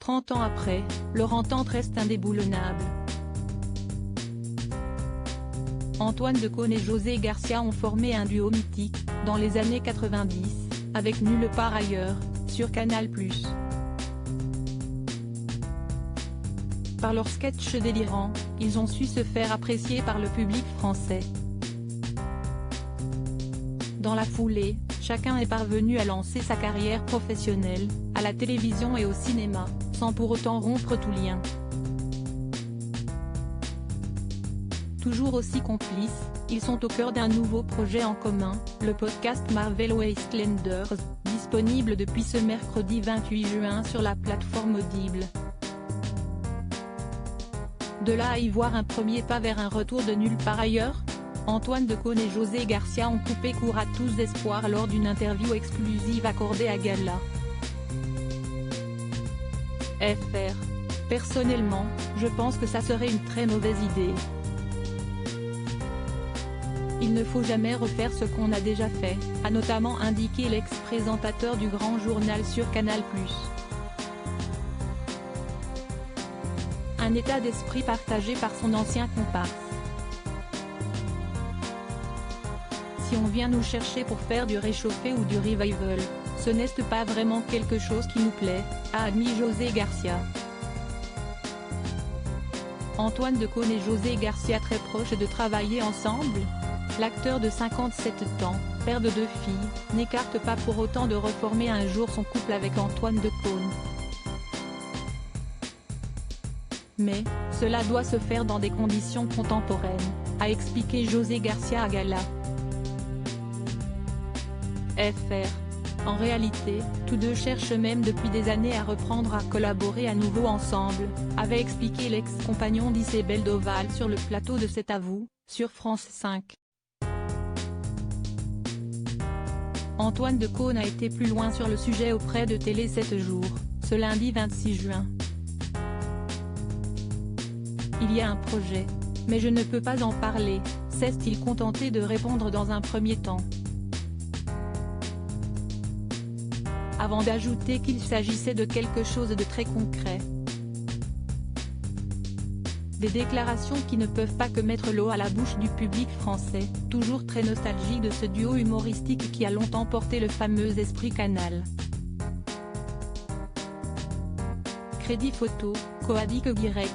30 ans après, leur entente reste indéboulonnable. Antoine Decaune et José Garcia ont formé un duo mythique, dans les années 90, avec Nulle part ailleurs, sur Canal+. Par leurs sketchs délirants, ils ont su se faire apprécier par le public français. Dans la foulée, chacun est parvenu à lancer sa carrière professionnelle, à la télévision et au cinéma, sans pour autant rompre tout lien. Toujours aussi complices, ils sont au cœur d'un nouveau projet en commun, le podcast Marvel Wastelanders, disponible depuis ce mercredi 28 juin sur la plateforme Audible. De là à y voir un premier pas vers un retour de Nulle part ailleurs, Antoine Decaune et José Garcia ont coupé court à tous espoirs lors d'une interview exclusive accordée à Gala. FR. Personnellement, je pense que ça serait une très mauvaise idée. Il ne faut jamais refaire ce qu'on a déjà fait, a notamment indiqué l'ex-présentateur du Grand Journal sur Canal+. Un état d'esprit partagé par son ancien comparse. Si on vient nous chercher pour faire du réchauffé ou du revival, ce n'est pas vraiment quelque chose qui nous plaît, a admis José Garcia. Antoine Decaune et José Garcia très proches de travailler ensemble? L'acteur de 57 ans, père de 2 filles, n'écarte pas pour autant de reformer un jour son couple avec Antoine Decaune. Mais, cela doit se faire dans des conditions contemporaines, a expliqué José Garcia à Gala. FR. En réalité, tous deux cherchent même depuis des années à reprendre à collaborer à nouveau ensemble, avait expliqué l'ex-compagnon d'Isabelle Doval sur le plateau de C'est à vous, sur France 5. Antoine Decaune a été plus loin sur le sujet auprès de Télé 7 jours, ce lundi 26 juin. Il y a un projet, mais je ne peux pas en parler, s'est-il contenté de répondre dans un premier temps. Avant d'ajouter qu'il s'agissait de quelque chose de très concret. Des déclarations qui ne peuvent pas que mettre l'eau à la bouche du public français, toujours très nostalgique de ce duo humoristique qui a longtemps porté le fameux esprit Canal. Crédit photo, Coadic Y.